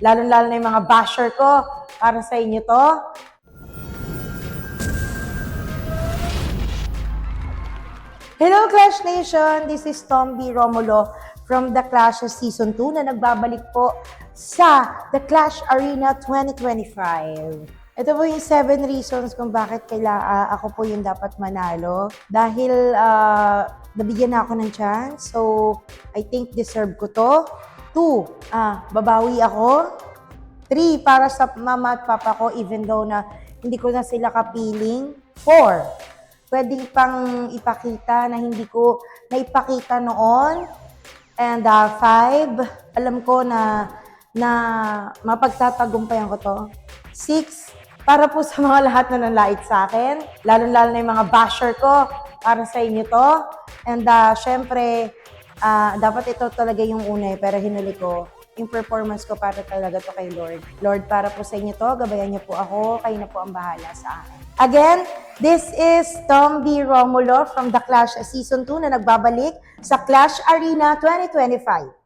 Lalo-lalo na yung mga basher ko. Para sa inyo to. Hello Clash Nation! This is Tom B. Romulo from The Clash Season 2 na nagbabalik po sa The Clash Arena 2025. Ito po yung 7 reasons kung bakit ako po yung dapat manalo. Dahil nabigyan na ako ng chance, so I think deserve ko to. 2, babawi ako. 3, para sa mama at papa ko even though na hindi ko na sila kapiling. 4, pwedeng pang ipakita na hindi ko naipakita noon. And 5, alam ko na mapagtatagumpayan ko to. 6, para po sa mga lahat na nanlait sa akin, lalo-lalo na yung mga basher ko, para sa inyo to. And syempre, dapat ito talaga yung una pero hinuli ko. Yung performance ko para talaga to kay Lord. Lord, para po sa inyo to, gabayan niyo po ako, kayo na po ang bahala sa akin. Again, this is Tom B. Romulo from The Clash Season 2 na nagbabalik sa Clash Arena 2025.